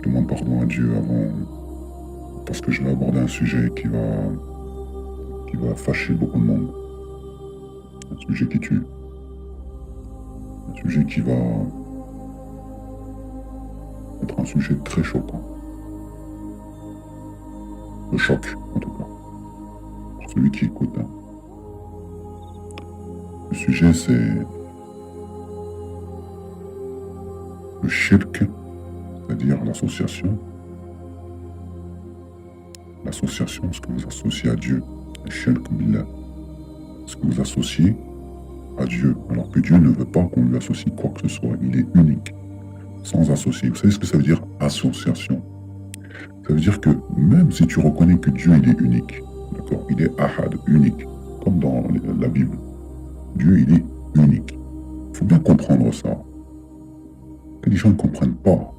Je demande pardon à Dieu avant, parce que je vais aborder un sujet qui va fâcher beaucoup de monde. Un sujet qui tue. Un sujet qui va être un sujet très choquant. Le choc, en tout cas, pour celui qui écoute. Hein. Le sujet, c'est le shirk, c'est-à-dire l'association. L'association, ce que vous associez à Dieu. Le shirk billah. Ce que vous associez à Dieu, alors que Dieu ne veut pas qu'on lui associe quoi que ce soit. Il est unique, sans associer. Vous savez ce que ça veut dire, association? Ça veut dire que même si tu reconnais que Dieu, il est unique, d'accord, il est ahad, unique, comme dans la Bible, Dieu, il est unique. Il faut bien comprendre ça. Que les gens ne comprennent pas,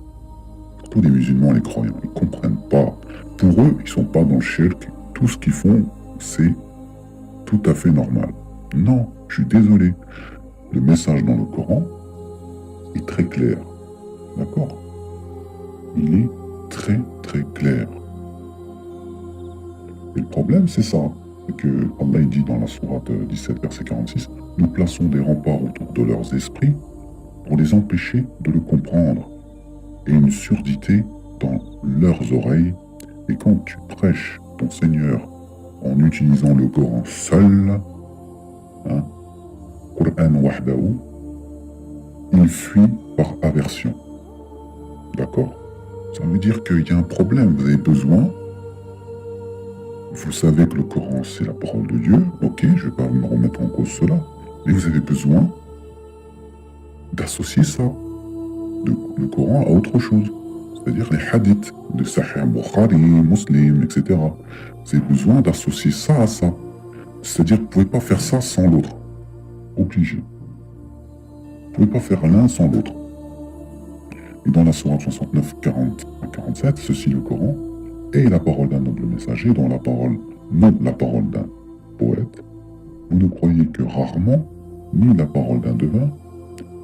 surtout les musulmans, les croyants, ils ne comprennent pas. Pour eux, ils ne sont pas dans le shirk. Tout ce qu'ils font, c'est tout à fait normal. Non, je suis désolé. Le message dans le Coran est très clair. D'accord? Il est très très clair. Et le problème, c'est ça. C'est que Allah il dit dans la sourate 17, verset 46, nous plaçons des remparts autour de leurs esprits pour les empêcher de le comprendre et une surdité dans leurs oreilles. Et quand tu prêches ton Seigneur en utilisant le Coran seul, hein, Qur'an wahdahu, il fuit par aversion. D'accord? Ça veut dire qu'il y a un problème. Vous avez besoin, vous savez que le Coran c'est la parole de Dieu, ok, je ne vais pas me remettre en cause cela, mais vous avez besoin d'associer ça, le Coran à autre chose. C'est-à-dire les hadiths de Sahih Bukhari, Muslim, etc. Vous avez besoin d'associer ça à ça. C'est-à-dire que vous ne pouvez pas faire ça sans l'autre. Obligé. Vous ne pouvez pas faire l'un sans l'autre. Et dans la sourate 69, 40 à 47, ceci le Coran est la parole d'un noble messager, dont la parole, non la parole d'un poète. Vous ne croyez que rarement, ni la parole d'un devin.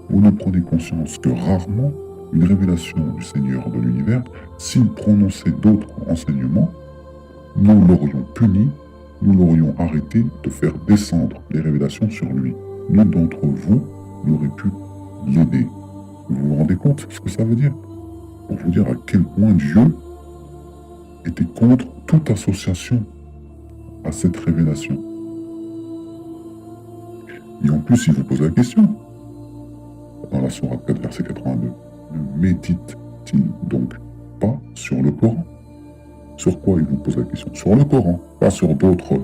Vous ne prenez conscience que rarement une révélation du Seigneur de l'univers. S'il prononçait d'autres enseignements, nous l'aurions puni, nous l'aurions arrêté de faire descendre les révélations sur lui. Nul d'entre vous n'aurait pu l'aider. Vous vous rendez compte de ce que ça veut dire? Pour vous dire à quel point Dieu était contre toute association à cette révélation. Et en plus, il vous pose la question, dans la sourate 4, verset 82, ne médite-t-il donc pas sur le Coran? Sur quoi il vous pose la question? Sur le Coran, pas sur d'autres,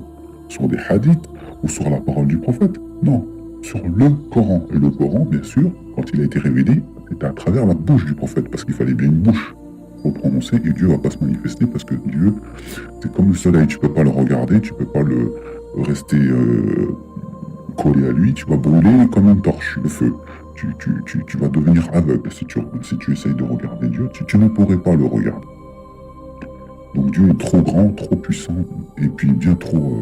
sur des hadiths ou sur la parole du prophète. Non, sur le Coran. Et le Coran, bien sûr, quand il a été révélé, c'était à travers la bouche du prophète, parce qu'il fallait bien une bouche pour le prononcer, et Dieu ne va pas se manifester, parce que Dieu, c'est comme le soleil, tu ne peux pas le regarder, tu ne peux pas le rester collé à lui, tu vas brûler comme une torche, le feu. Tu vas devenir aveugle si tu essayes de regarder Dieu, tu ne pourrais pas le regarder. Donc Dieu est trop grand, trop puissant, et puis bien trop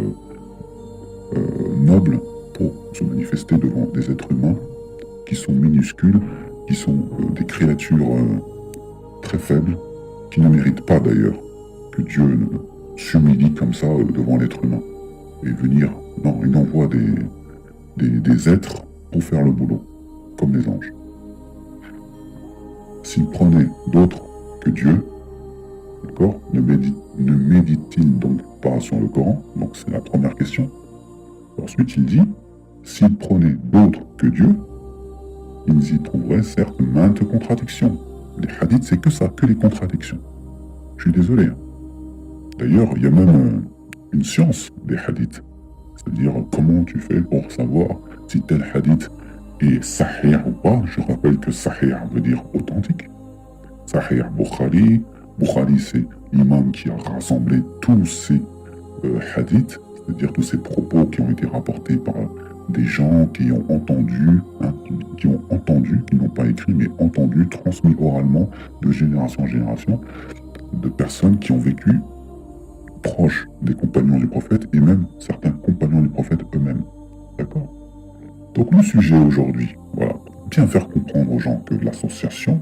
noble pour se manifester devant des êtres humains qui sont minuscules, qui sont des créatures très faibles, qui ne méritent pas d'ailleurs que Dieu s'humilie comme ça devant l'être humain. Et venir, non, il envoie des êtres pour faire le boulot, comme les anges. S'il prenait d'autres que Dieu, d'accord, ne médite-t-il donc pas sur le Coran? Donc c'est la première question. Ensuite, il dit, s'il prenait d'autres que Dieu, ils y trouveraient certes maintes contradictions. Les hadiths, c'est que ça, que les contradictions. Je suis désolé. Hein. D'ailleurs, il y a même une science des hadiths. C'est-à-dire comment tu fais pour savoir si tel hadith est sahih ou pas. Je rappelle que sahih veut dire authentique. Sahih Bukhari. Bukhari, c'est l'imam qui a rassemblé tous ces hadiths, c'est-à-dire tous ces propos qui ont été rapportés par des gens qui ont entendu, hein, qui n'ont pas écrit, mais entendu, transmis oralement de génération en génération, de personnes qui ont vécu proches des compagnons du prophète et même certains compagnons du prophète eux-mêmes. D'accord? Donc le sujet aujourd'hui, voilà, bien faire comprendre aux gens que l'association,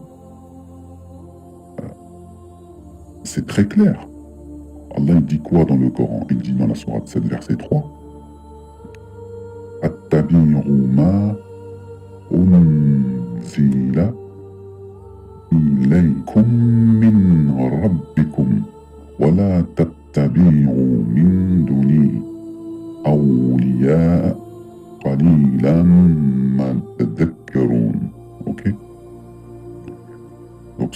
c'est très clair. Allah il dit quoi dans le Coran? Il dit dans la sourate 7, verset 3, Attabi'u ma unzila ilaykum min rabbikum wa la tattabi'u min duni awliya qalilan ma tadhakkarun. Ok? Donc,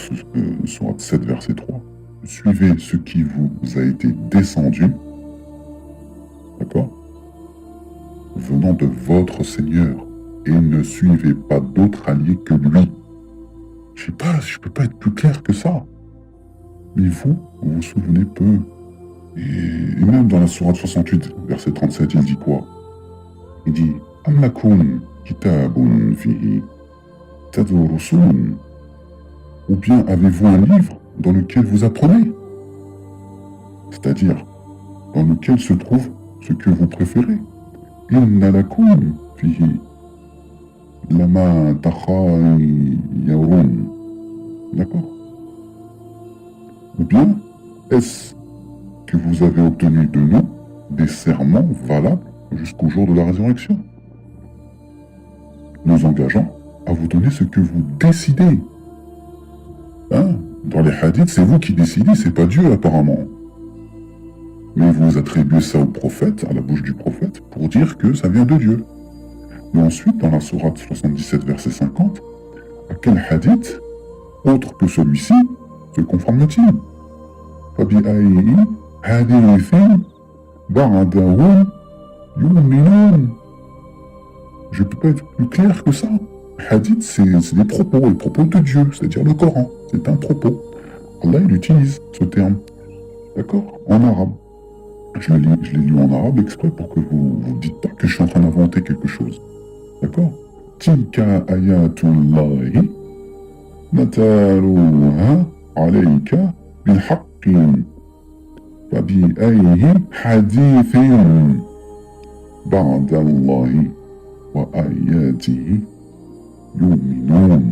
sourate 7, verset 3. Suivez ce qui vous a été descendu, d'accord, venant de votre Seigneur, et ne suivez pas d'autres alliés que lui. Je sais pas, je peux pas être plus clair que ça. Mais vous vous souvenez peu. Et même dans la sourate 68, verset 37, il dit quoi? Il dit Am lakum kitabun fihi tadrusun. Ou bien avez-vous un livre dans lequel vous apprenez? C'est-à-dire dans lequel se trouve ce que vous préférez. Inna lakum fihi lama takhayyarun. D'accord? Ou bien est-ce que vous avez obtenu de nous des serments valables jusqu'au jour de la résurrection, nous engageant à vous donner ce que vous décidez. Hein? Dans les hadiths, c'est vous qui décidez, c'est pas Dieu apparemment. Mais vous attribuez ça au prophète, à la bouche du prophète, pour dire que ça vient de Dieu. Mais ensuite, dans la sourate 77, verset 50, à quel hadith, autre que celui-ci, se conforme-t-il? فَبِأَيِّ حَدِيثٍ بَعْدَهُ يُؤْمِنُونَ. Je ne peux pas être plus clair que ça. Hadith, c'est des propos, les propos de Dieu, c'est-à-dire le Coran. C'est un propos. Allah, il utilise ce terme. D'accord? En arabe. Je l'ai lu en arabe exprès pour que vous ne dites pas que je suis en train d'inventer quelque chose. D'accord? Tilka ayatullahi nataluha alayka bilhaqqin fabi ayyi hadithin ba'dallahi wa ayatihi yu'minun.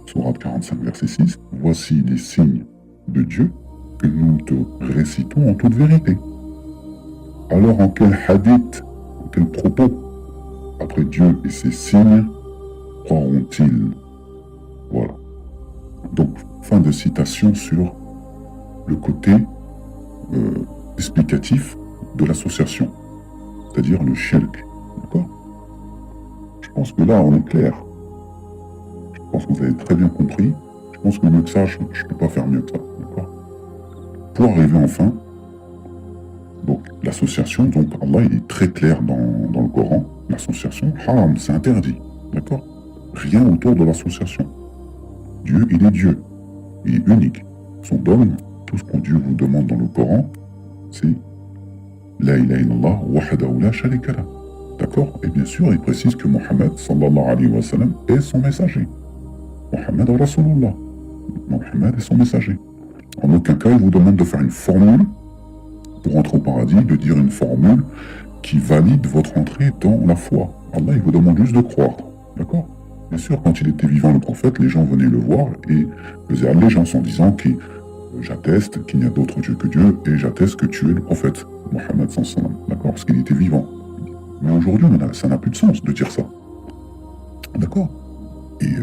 Sourate 45, verset 6. Voici les signes de Dieu que nous te récitons en toute vérité. Alors en quel hadith, en quel propos, après Dieu et ses signes, croiront-ils? Voilà. Donc, fin de citation sur le côté explicatif de l'association, c'est-à-dire le shirk. D'accord? Je pense que là, on est clair. Je pense que vous avez très bien compris. Je pense que mieux que ça, je ne peux pas faire mieux que ça. D'accord? Pour arriver enfin, donc l'association, donc Allah il est très clair dans le Coran, l'association, haram, c'est interdit. D'accord? Rien autour de l'association. Dieu, il est Dieu. Il est unique. Son dogme, tout ce que Dieu vous demande dans le Coran, c'est La ilaha illallah wahdahu la sharika lah. D'accord? Et bien sûr, il précise que Mohammed, sallallahu alayhi wa sallam, est son messager. Mohammed Rasulullah. Mohammed est son messager. En aucun cas, il vous demande de faire une formule pour entrer au paradis, de dire une formule qui valide votre entrée dans la foi. Allah, il vous demande juste de croire. D'accord? Bien sûr, quand il était vivant, le prophète, les gens venaient le voir et faisaient allégeance en disant que j'atteste qu'il n'y a d'autre Dieu que Dieu et j'atteste que tu es le prophète, Mohammed sallam. D'accord? Parce qu'il était vivant. Mais aujourd'hui, ça n'a plus de sens de dire ça. D'accord? Et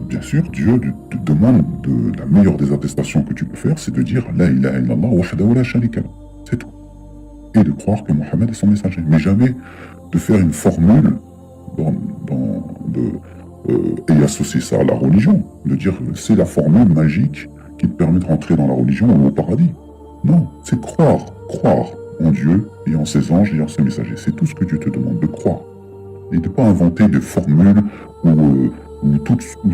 bien sûr, Dieu te demande de la meilleure des attestations que tu peux faire, c'est de dire La ilaha illallah wahdahu la sharika lah. C'est tout. Et de croire que Mohammed est son messager. Mais jamais de faire une formule et associer ça à la religion. De dire c'est la formule magique qui te permet de rentrer dans la religion ou au paradis. Non, c'est croire en Dieu et en ses anges et en ses messagers. C'est tout ce que Dieu te demande, de croire. Et de ne pas inventer des formules ou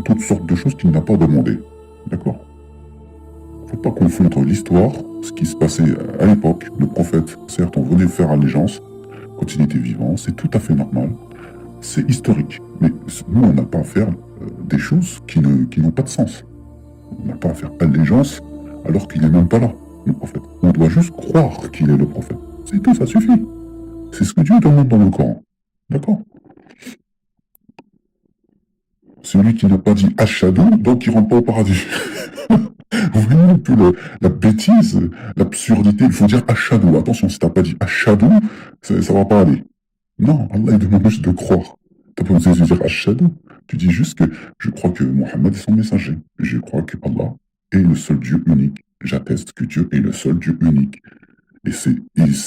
toutes sortes de choses qu'il n'a pas demandé. D'accord? Il ne faut pas confondre l'histoire, ce qui se passait à l'époque. Le prophète, certes, on venait faire allégeance quand il était vivant, c'est tout à fait normal. C'est historique. Mais nous, on n'a pas à faire des choses qui n'ont pas de sens. On n'a pas à faire allégeance alors qu'il n'est même pas là, le prophète. On doit juste croire qu'il est le prophète. C'est tout, ça suffit. C'est ce que Dieu demande dans le Coran. D'accord? Celui qui n'a pas dit Ashhadu, donc il ne rentre pas au paradis. Vous voyez un peu la bêtise, l'absurdité. Il faut dire ashadou. Attention, si t'as pas dit ashadou, ça va pas aller. Non, Allah il demande juste de croire. T'as pas besoin de dire ashadou. Tu dis juste que je crois que Mohammed est son messager. Je crois que Allah est le seul Dieu unique. J'atteste que Dieu est le seul Dieu unique. Et ces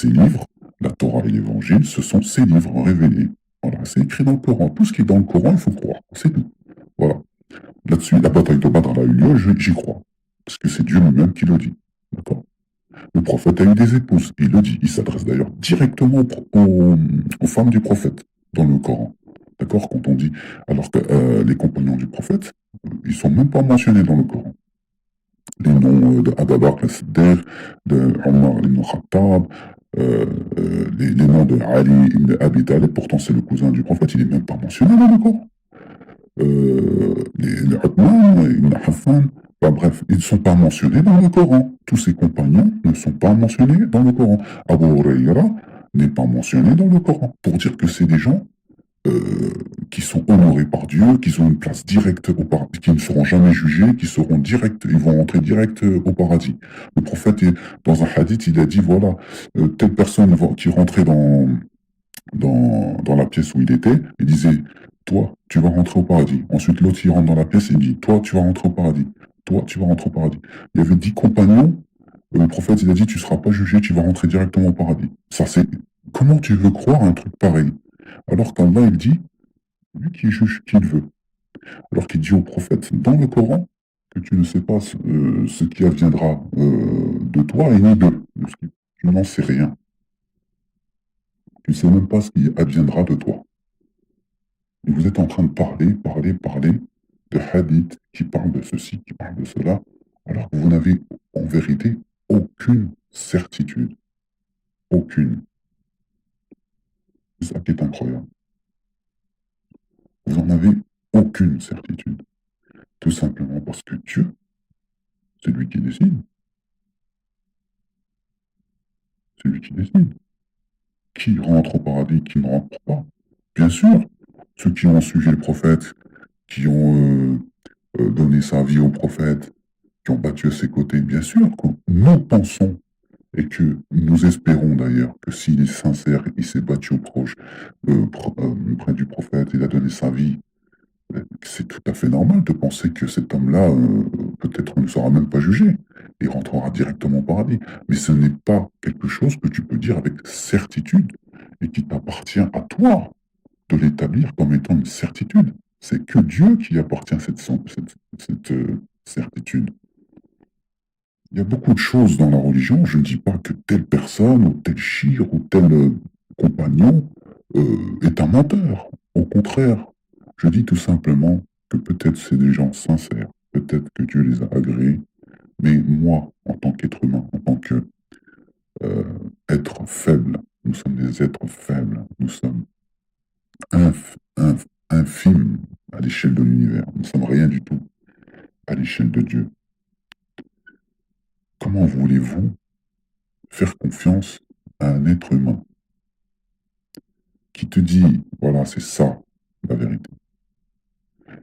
livres, la Torah et l'Évangile, ce sont ces livres révélés. Voilà, c'est écrit dans le Coran. Tout ce qui est dans le Coran, il faut croire. C'est tout. Voilà. Là-dessus, la bataille de Badr a eu lieu, j'y crois. Parce que c'est Dieu lui-même qui le dit. D'accord. Le prophète a eu des épouses. Il le dit. Il s'adresse d'ailleurs directement aux femmes du prophète dans le Coran. D'accord. Quand on dit. Alors que les compagnons du prophète, ils sont même pas mentionnés dans le Coran. Les noms de Abu Bakr al-Siddiq, de Omar ibn Khattab, les noms de Ali ibn Abi Talib, pourtant c'est le cousin du prophète, il n'est même pas mentionné dans le Coran. Les Uthman, Ibn Affan, bah, bref, ils ne sont pas mentionnés dans le Coran. Tous ces compagnons ne sont pas mentionnés dans le Coran. Abu Huraira n'est pas mentionné dans le Coran. Pour dire que c'est des gens qui sont honorés par Dieu, qui ont une place directe au paradis, qui ne seront jamais jugés, qui seront directs, ils vont entrer direct au paradis. Le prophète, dans un hadith, il a dit, voilà, telle personne qui rentrait dans la pièce où il était, il disait, toi, tu vas rentrer au paradis. Ensuite, l'autre, il rentre dans la pièce et il dit, toi, tu vas rentrer au paradis. Toi, tu vas rentrer au paradis. Il y avait 10 compagnons. Le prophète, il a dit, tu ne seras pas jugé, tu vas rentrer directement au paradis. Ça, c'est... Comment tu veux croire à un truc pareil? Alors qu'Allah, il dit, lui qui juge qui il veut. Alors qu'il dit au prophète, dans le Coran, que tu ne sais pas ce qui adviendra de toi et ni d'eux. Tu n'en sais rien. Tu ne sais même pas ce qui adviendra de toi. Et vous êtes en train de parler de hadiths qui parlent de ceci, qui parlent de cela, alors que vous n'avez en vérité aucune certitude. Aucune. C'est ça qui est incroyable. Vous n'en avez aucune certitude. Tout simplement parce que Dieu, c'est lui qui décide. C'est lui qui décide. Qui rentre au paradis, qui ne rentre pas. Bien sûr, ceux qui ont suivi le prophète, qui ont donné sa vie au prophète, qui ont battu à ses côtés, bien sûr, que nous pensons et que nous espérons d'ailleurs que s'il est sincère, il s'est battu près du prophète, il a donné sa vie, c'est tout à fait normal de penser que cet homme-là, peut-être ne sera même pas jugé, il rentrera directement au paradis. Mais ce n'est pas quelque chose que tu peux dire avec certitude et qui t'appartient à toi de l'établir comme étant une certitude. C'est que Dieu qui appartient à cette certitude. Il y a beaucoup de choses dans la religion. Je ne dis pas que telle personne ou tel shir ou tel compagnon est un menteur. Au contraire, je dis tout simplement que peut-être c'est des gens sincères, peut-être que Dieu les a agréés, mais moi, en tant qu'être humain, en tant que être faible, nous sommes des êtres faibles, nous sommes infimes à l'échelle de l'univers, nous ne sommes rien du tout à l'échelle de Dieu. Comment voulez-vous faire confiance à un être humain qui te dit, voilà, c'est ça, la vérité.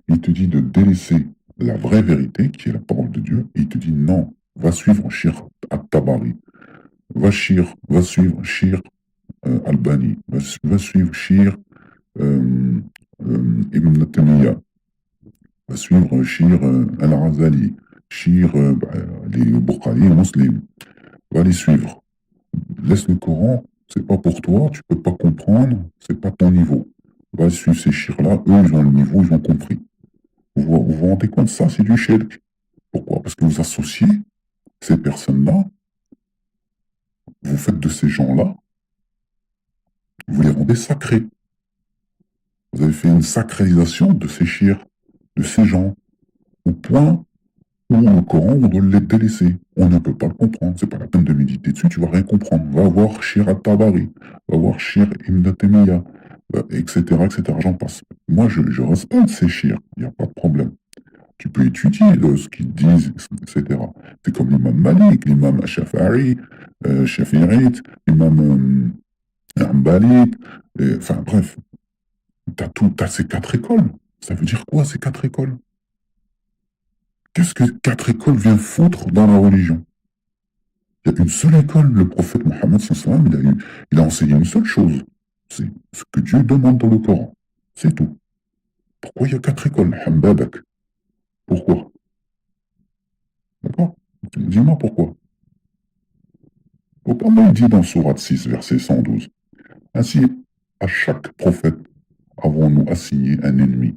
Il te dit de délaisser la vraie vérité, qui est la parole de Dieu, et il te dit, non, va suivre Shir at-Tabari, va suivre Shir Albani, va suivre Shir Ibn Taymiyyah, va suivre Shir Al-Razali, Shir les Bukhari, les musulmans, va les suivre. Laisse le Coran, c'est pas pour toi, tu peux pas comprendre, c'est pas ton niveau. Va suivre ces chirs-là, eux, ils ont le niveau, ils ont compris. Vous rendez compte, ça, c'est du shirk. Pourquoi? Parce que vous associez ces personnes-là, vous faites de ces gens-là, vous les rendez sacrés. Vous avez fait une sacralisation de ces chirs, de ces gens, au point où le Coran, on doit les délaisser. On ne peut pas le comprendre. C'est pas la peine de méditer dessus, tu vas rien comprendre. Va voir Shir at-Tabari, va voir Shir Ibn Taymiyyah, etc., etc. J'en passe. Moi, je respecte ces chirs, il n'y a pas de problème. Tu peux étudier ce qu'ils disent, etc. C'est comme l'imam Malik, l'imam Shafi'i, l'imam Hanbali, enfin bref, t'as ces 4 écoles. Ça veut dire quoi ces 4 écoles? Qu'est-ce que 4 écoles viennent foutre dans la religion? Il y a une seule école, le prophète Mohammed sallallahu alayhi wa sallam, il a enseigné une seule chose. C'est ce que Dieu demande dans le Coran. C'est tout. Pourquoi il y a 4 écoles? Hambadak. Pourquoi? D'accord? Dis-moi pourquoi. Donc, Allah dit dans Sourate 6, verset 112, ainsi, à chaque prophète avons-nous assigné un ennemi,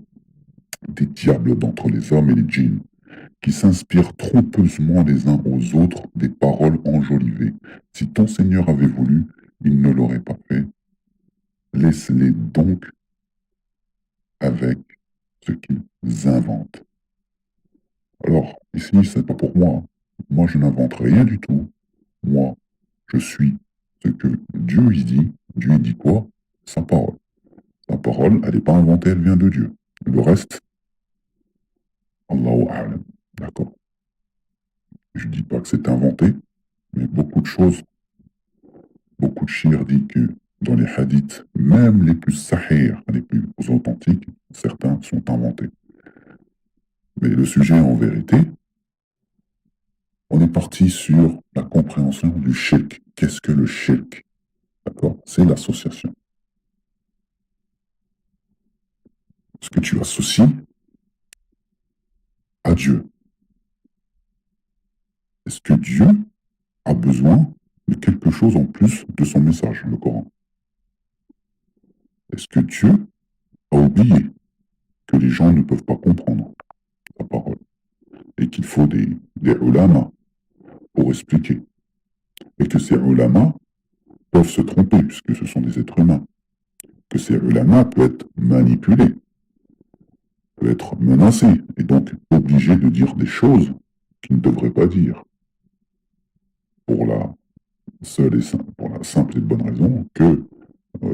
des diables d'entre les hommes et les djinns, qui s'inspirent trompeusement les uns aux autres des paroles enjolivées. Si ton Seigneur avait voulu, il ne l'aurait pas fait. Laisse-les donc avec ce qu'ils inventent. Alors, ici, c'est pas pour moi. Moi, je n'invente rien du tout. Moi, je suis ce que Dieu y dit. Dieu y dit quoi? Sa parole. Sa parole, elle n'est pas inventée, elle vient de Dieu. Le reste, Allahu A'lam. D'accord? Je ne dis pas que c'est inventé, mais beaucoup de choses, beaucoup de chiites disent que dans les hadiths, même les plus sahih, les plus authentiques, certains sont inventés. Mais le sujet en vérité, on est parti sur la compréhension du shirk. Qu'est-ce que le shirk? D'accord? C'est l'association. Ce que tu associes à Dieu. Est-ce que Dieu a besoin de quelque chose en plus de son message, le Coran? Est-ce que Dieu a oublié que les gens ne peuvent pas comprendre sa parole et qu'il faut des ulama pour expliquer et que ces ulama peuvent se tromper puisque ce sont des êtres humains, que ces ulama peuvent être manipulés, peuvent être menacés et donc obligés de dire des choses qu'ils ne devraient pas dire pour la simple et bonne raison que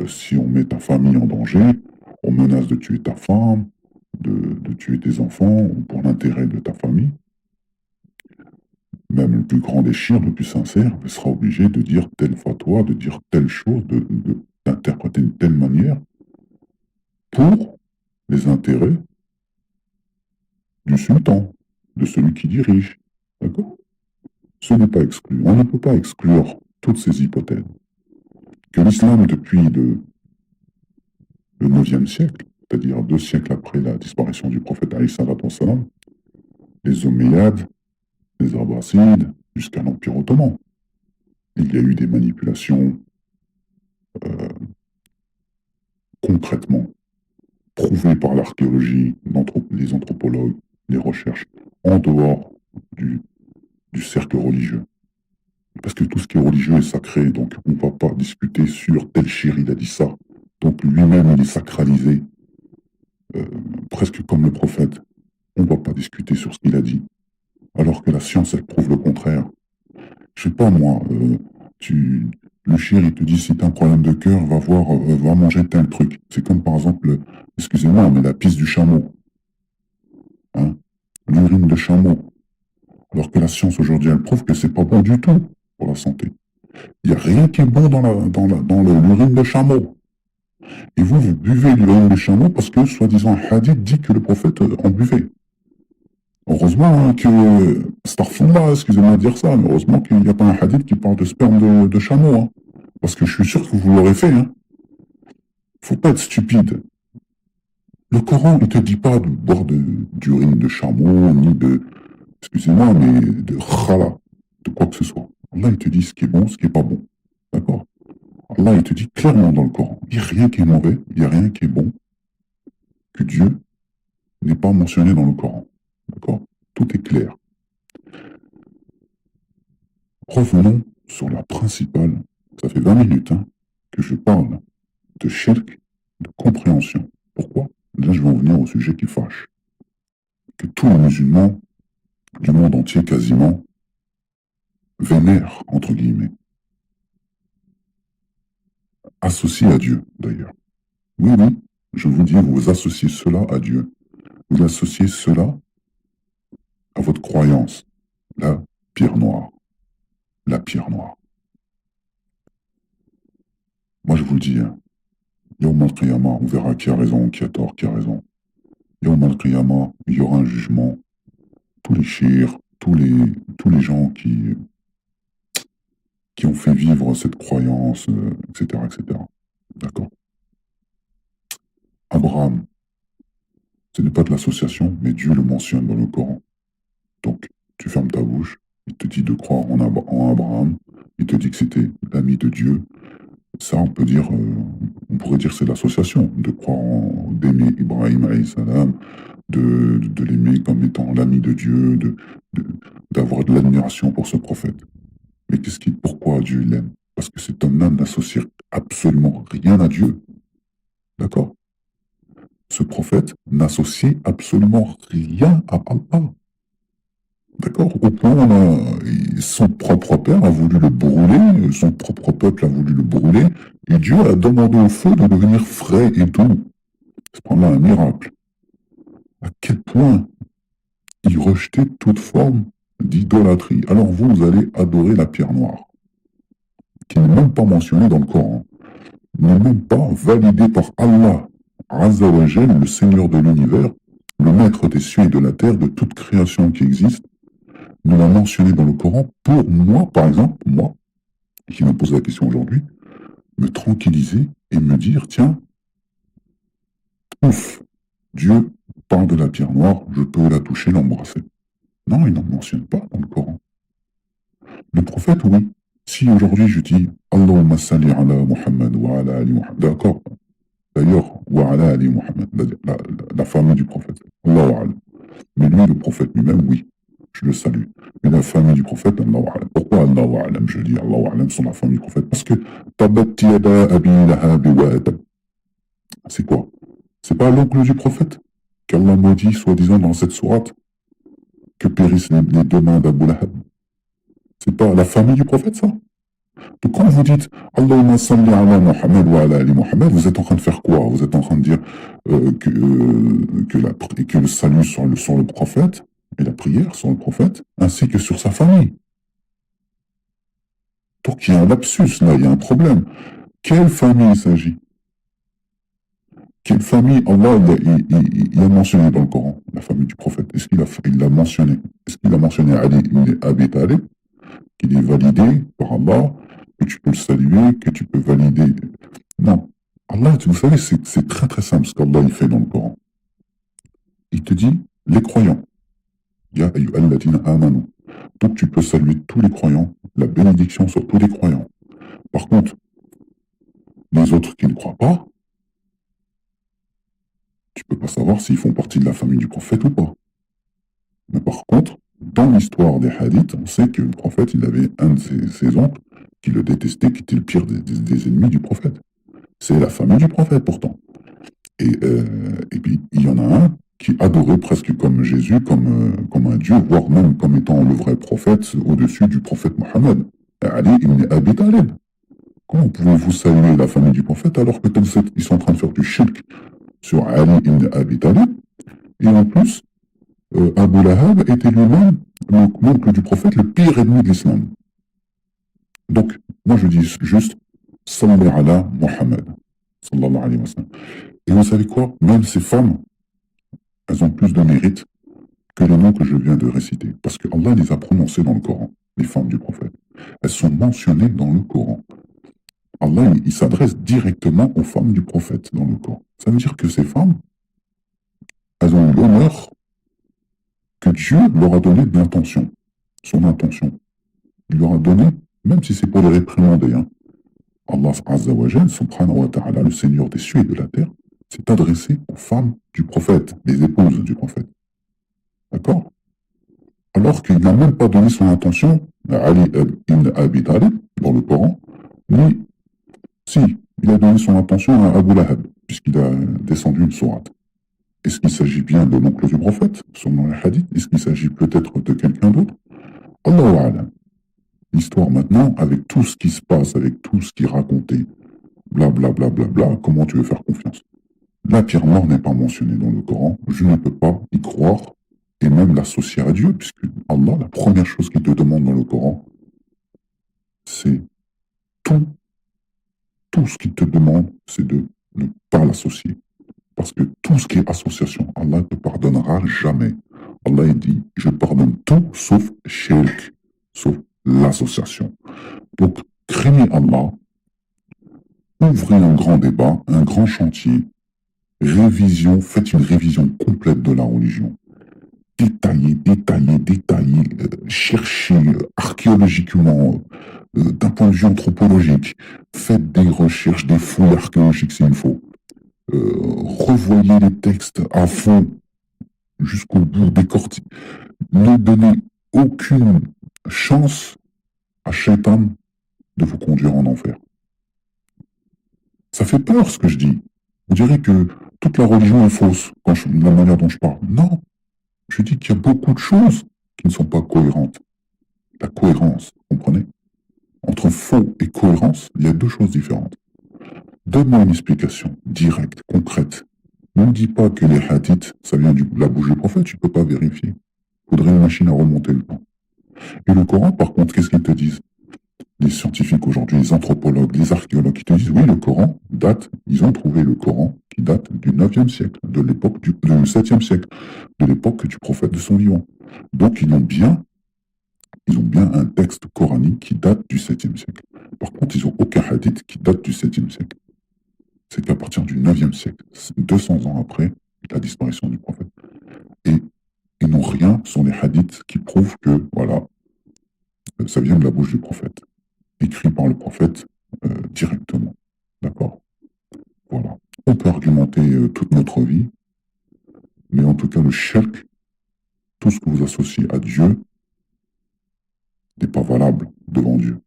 si on met ta famille en danger, on menace de tuer ta femme, de tuer tes enfants pour l'intérêt de ta famille. Même le plus grand des chiites, le plus sincère, sera obligé de dire telle fatwa, de dire telle chose, d'interpréter d'une telle manière pour les intérêts du sultan, de celui qui dirige. D'accord? Ce n'est pas exclu. On ne peut pas exclure toutes ces hypothèses. Que l'islam, depuis le 9e siècle, c'est-à-dire 2 siècles après la disparition du prophète alayhi salatu wassalam, les Omeyyades, les Abbassides, jusqu'à l'Empire ottoman. Il y a eu des manipulations concrètement prouvées par l'archéologie, les anthropologues, les recherches, en dehors du cercle religieux. Parce que tout ce qui est religieux est sacré, donc on ne va pas discuter sur tel shir, il a dit ça. Donc lui-même, il est sacralisé, presque comme le prophète. On ne va pas discuter sur ce qu'il a dit. Alors que la science, elle prouve le contraire. Je sais pas moi, le shir, il te dit si tu as un problème de cœur, va manger tel truc. C'est comme par exemple, excusez-moi, mais la pisse du chameau. Hein, l'urine de chameau. Alors que la science aujourd'hui, elle prouve que c'est pas bon du tout pour la santé. Il n'y a rien qui est bon dans l'urine de chameau. Et vous buvez l'urine de chameau parce que, soi-disant, un hadith dit que le prophète en buvait. Heureusement que, Starfullah, excusez-moi de dire ça, mais heureusement qu'il n'y a pas un hadith qui parle de sperme de chameau. Hein, parce que je suis sûr que vous l'aurez fait. Hein. Faut pas être stupide. Le Coran ne te dit pas de boire d'urine de chameau, ni de, excusez-moi, mais de khala, de quoi que ce soit. Allah, il te dit ce qui est bon, ce qui n'est pas bon. D'accord? Allah, il te dit clairement dans le Coran, il n'y a rien qui est mauvais, il n'y a rien qui est bon, que Dieu n'est pas mentionné dans le Coran. D'accord? Tout est clair. Revenons sur la principale, ça fait 20 minutes hein, que je parle de shirk, de compréhension. Pourquoi? Là, je vais en venir au sujet qui fâche. Que tous les musulmans du monde entier, quasiment, vénèrent, entre guillemets. Associés à Dieu, d'ailleurs. Oui, oui, je vous dis, vous associez cela à Dieu. Vous associez cela à votre croyance. La pierre noire. La pierre noire. Moi, je vous le dis, hein, Yawm al-Qiyamah, on verra qui a raison, qui a tort, qui a raison. Yawm al-Qiyamah, il y aura un jugement tous les chiites, tous les gens qui ont fait vivre cette croyance, etc., etc. D'accord? Abraham, ce n'est pas de l'association, mais Dieu le mentionne dans le Coran. Donc, tu fermes ta bouche, il te dit de croire en Abraham, il te dit que c'était l'ami de Dieu. Ça, on peut dire, on pourrait dire que c'est l'association, de croire d'aimer Ibrahim alayhi salam, de l'aimer comme étant l'ami de Dieu, d'avoir de l'admiration pour ce prophète. Mais pourquoi Dieu l'aime? Parce que cet homme-là n'associe absolument rien à Dieu. D'accord? Ce prophète n'associe absolument rien à Allah. D'accord? Au point où son propre père a voulu le brûler, son propre peuple a voulu le brûler, et Dieu a demandé au feu de devenir frais et doux. C'est vraiment un miracle. À quel point il rejetait toute forme d'idolâtrie. Alors vous allez adorer la pierre noire, qui n'est même pas mentionnée dans le Coran, n'est même pas validée par Allah, Azza wa Jal, le Seigneur de l'univers, le maître des cieux et de la terre, de toute création qui existe, nous l'a mentionné dans le Coran pour moi, par exemple, moi, qui me pose la question aujourd'hui, me tranquilliser et me dire, tiens, ouf, Dieu parle de la pierre noire, je peux la toucher, l'embrasser. Non, il n'en mentionne pas dans le Coran. Le prophète, oui. Si aujourd'hui je dis Allahumma salli ala Muhammad wa ala Ali Muhammad, d'accord. D'ailleurs, wa ala Ali Muhammad, la famille du prophète. Allahu alam. Mais lui, le prophète lui-même, oui, je le salue. Mais la famille du prophète, Allahu alam. Pourquoi Allahu alam? Je dis Allahu alam sur la famille du prophète. Parce que tabat yada abi lahab wa tab. C'est quoi? C'est pas l'oncle du prophète qu'Allah maudit, soi-disant, dans cette sourate, que périssent les deux mains d'Abu Lahab. C'est pas la famille du prophète, ça? Donc quand vous dites Allahumma salli ala Muhammad wa ala ali Muhammad, vous êtes en train de faire quoi? Vous êtes en train de dire que le salut sur le prophète et la prière sur le prophète, ainsi que sur sa famille. Donc il y a un lapsus là, il y a un problème. Quelle famille il s'agit? Quelle famille Allah il a mentionné dans le Coran? La famille du prophète. Est-ce qu'il l'a mentionné? Est-ce qu'il a mentionné Ali ibn Abi Talib, qu'il est validé par Allah, que tu peux le saluer, que tu peux valider? Non. Allah, vous savez, c'est très très simple ce qu'Allah il fait dans le Coran. Il te dit, les croyants, Ya ayyuhalladhina amanu. Donc tu peux saluer tous les croyants, la bénédiction sur tous les croyants. Par contre, les autres qui ne croient pas, tu peux pas savoir s'ils font partie de la famille du prophète ou pas. Mais par contre, dans l'histoire des hadiths, on sait que le prophète, il avait un de ses oncles qui le détestait, qui était le pire des ennemis du prophète. C'est la famille du prophète pourtant. Et puis, il y en a un qui adorait presque comme Jésus, comme un dieu, voire même comme étant le vrai prophète au-dessus du prophète Mohammed. Ali ibn Abi Talib. Comment pouvez-vous saluer la famille du prophète alors que ils sont en train de faire du shirk sur Ali ibn Abi Talib? Et en plus, Abu Lahab était lui-même l'oncle du prophète, le pire ennemi de l'islam. Donc, moi je dis juste, sallallahu ala Muhammad, sallallahu alayhi wa sallam. Et vous savez quoi? Même ces femmes, elles ont plus de mérite que les noms que je viens de réciter. Parce que Allah les a prononcés dans le Coran, les femmes du prophète. Elles sont mentionnées dans le Coran. Allah, il s'adresse directement aux femmes du prophète dans le Coran. Ça veut dire que ces femmes, elles ont eu l'honneur que Dieu leur a donné de l'intention, son intention. Il leur a donné, même si c'est pour les réprimander, hein. Allah Azza wa Jal, subhanahu wa ta'ala, le Seigneur des cieux et de la terre, s'est adressé aux femmes du prophète, les épouses du prophète. D'accord? Alors qu'il n'a même pas donné son intention à Ali ibn Abi Talib dans le Coran, ni si, il a donné son intention à Abu Lahab, puisqu'il a descendu une sourate. Est-ce qu'il s'agit bien de l'oncle du prophète, selon les hadiths? Est-ce qu'il s'agit peut-être de quelqu'un d'autre? Allahu a'lam. L'histoire maintenant, avec tout ce qui se passe, avec tout ce qui est raconté, blablabla, bla, bla, bla, comment tu veux faire confiance? La pierre noire n'est pas mentionnée dans le Coran, je ne peux pas y croire et même l'associer à Dieu, puisque Allah, la première chose qu'il te demande dans le Coran, c'est tout ce qu'il te demande, c'est de ne pas l'associer. Parce que tout ce qui est association, Allah ne te pardonnera jamais. Allah il dit, je pardonne tout sauf shirk, sauf l'association. Donc, craignez Allah, ouvrez un grand débat, un grand chantier, révision, faites une révision complète de la religion. Détaillez, détaillez, détaillez, cherchez archéologiquement, d'un point de vue anthropologique, faites des recherches, des fouilles archéologiques s'il faut. Revoyez les textes à fond, jusqu'au bout, décortiquez. Ne donnez aucune chance à Shaitan de vous conduire en enfer. Ça fait peur ce que je dis. Vous direz que toute la religion est fausse, la manière dont je parle. Non, je dis qu'il y a beaucoup de choses qui ne sont pas cohérentes. La cohérence, vous comprenez? Entre faux et cohérence, il y a deux choses différentes. Donne-moi une explication directe, concrète. Ne me dis pas que les hadiths, ça vient de la bouche du prophète, tu ne peux pas vérifier. Il faudrait une machine à remonter le temps. Et le Coran, par contre, qu'est-ce qu'ils te disent? Les scientifiques aujourd'hui, les anthropologues, les archéologues, qui te disent, oui, le Coran date, ils ont trouvé le Coran qui date du 9e siècle, de l'époque du 7e siècle, de l'époque du prophète de son vivant. Donc, ils ont bien un texte coranique qui date du 7e siècle. Par contre, ils n'ont aucun hadith qui date du 7e siècle. C'est qu'à partir du 9e siècle, 200 ans après la disparition du prophète. Et ils n'ont rien sur les hadiths qui prouvent que, voilà, ça vient de la bouche du prophète, écrit par le prophète directement. D'accord? Voilà. On peut argumenter toute notre vie, mais en tout cas, le shirk, tout ce que vous associez à Dieu, n'est pas valable devant Dieu.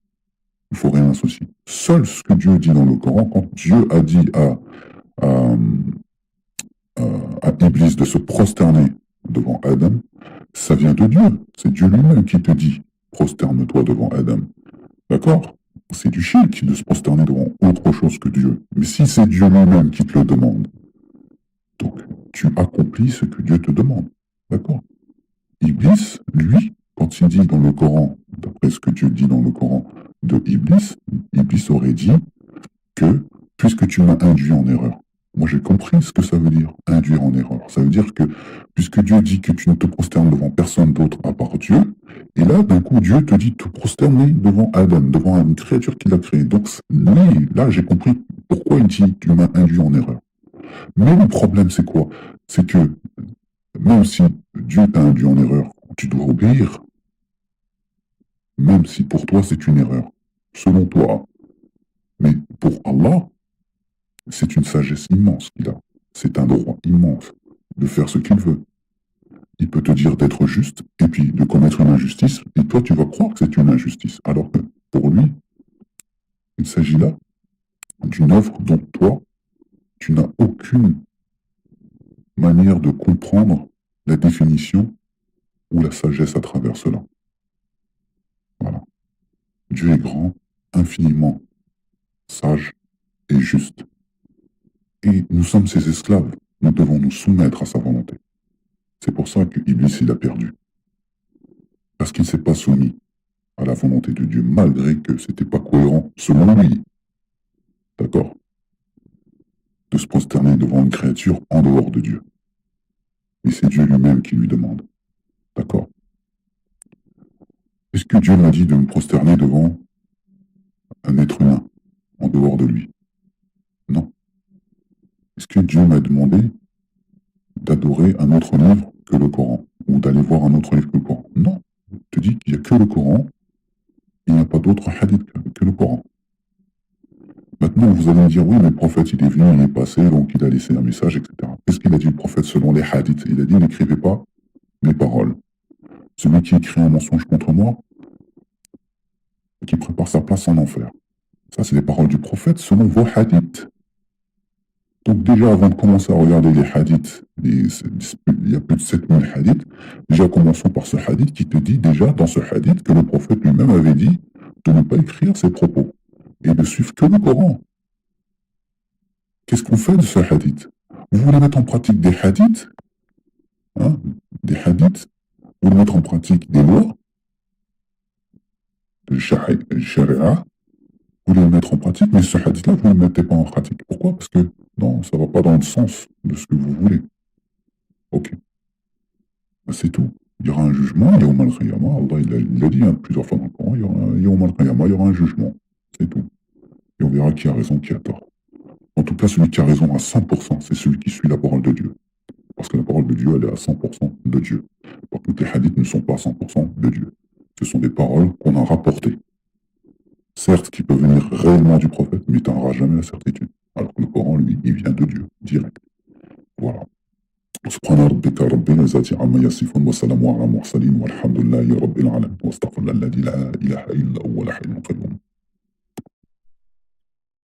Il ne faut rien associer. Seul ce que Dieu dit dans le Coran, quand Dieu a dit à Iblis de se prosterner devant Adam, ça vient de Dieu. C'est Dieu lui-même qui te dit, prosterne-toi devant Adam. D'accord? C'est du shirk de se prosterner devant autre chose que Dieu. Mais si c'est Dieu lui-même qui te le demande, donc tu accomplis ce que Dieu te demande. D'accord? Iblis, lui, quand il dit dans le Coran, d'après ce que Dieu dit dans le Coran de Iblis, Iblis aurait dit que, puisque tu m'as induit en erreur, moi j'ai compris ce que ça veut dire, induire en erreur. Ça veut dire que, puisque Dieu dit que tu ne te prosternes devant personne d'autre à part Dieu, et là, d'un coup, Dieu te dit de te prosterner devant Adam, devant une créature qu'il a créée. Donc, là, j'ai compris pourquoi il dit tu m'as induit en erreur. Mais le problème, c'est quoi? C'est que, même si Dieu t'a induit en erreur, tu dois obéir. Même si pour toi, c'est une erreur. Selon toi. Mais pour Allah, c'est une sagesse immense qu'il a. C'est un droit immense de faire ce qu'il veut. Il peut te dire d'être juste et puis de commettre une injustice, et toi tu vas croire que c'est une injustice, alors que pour lui, il s'agit là d'une œuvre dont toi, tu n'as aucune manière de comprendre la définition ou la sagesse à travers cela. Voilà. Dieu est grand, infiniment sage et juste. Et nous sommes ses esclaves. Nous devons nous soumettre à sa volonté. C'est pour ça que Iblis, il a perdu. Parce qu'il ne s'est pas soumis à la volonté de Dieu, malgré que ce n'était pas cohérent, selon lui. D'accord? De se prosterner devant une créature en dehors de Dieu. Et c'est Dieu lui-même qui lui demande. D'accord? Est-ce que Dieu m'a dit de me prosterner devant un être humain en dehors de lui? Non. Est-ce que Dieu m'a demandé d'adorer un autre livre que le Coran, ou d'aller voir un autre livre que le Coran? Non. Je te dis qu'il n'y a que le Coran, il n'y a pas d'autre hadith que le Coran. Maintenant, vous allez me dire, oui, mais le prophète, il est venu, il est passé, donc il a laissé un message, etc. Qu'est-ce qu'il a dit le prophète selon les hadiths? Il a dit, n'écrivez pas mes paroles. Celui qui écrit un mensonge contre moi, qui prépare sa place en enfer. Ça, c'est les paroles du prophète selon vos hadiths. Donc déjà, avant de commencer à regarder les hadiths, il y a plus de 7000 hadiths, déjà commençons par ce hadith qui te dit déjà dans ce hadith que le prophète lui-même avait dit de ne pas écrire ses propos et de suivre que le Coran. Qu'est-ce qu'on fait de ce hadith? Vous voulez mettre en pratique des hadiths, des hadiths, vous voulez mettre en pratique des lois, de sharia, vous voulez le mettre en pratique, mais ce hadith-là, vous ne le mettez pas en pratique. Pourquoi? Parce que non, ça ne va pas dans le sens de ce que vous voulez. Ok. C'est tout. Il y aura un jugement, Yawm al-Qiyamah. Allah il a dit plusieurs fois dans le Coran, il y aura Yawm al-Qiyamah, il y aura un jugement. C'est tout. Et on verra qui a raison, qui a tort. En tout cas, celui qui a raison à 100%, c'est celui qui suit la parole de Dieu. Parce que la parole de Dieu, elle est à 100% de Dieu. Par contre, les hadiths ne sont pas à 100% de Dieu. Ce sont des paroles qu'on a rapportées. Certes, qui peuvent venir réellement du prophète, mais tu n'auras jamais la certitude. Alors que le Coran, lui, il vient de Dieu, direct. Voilà. سبحان ربك رب العزة عما يصفون وسلام على المرسلين والحمد لله رب العالمين واستغفر الله الذي لا إله إلا هو الحي القيوم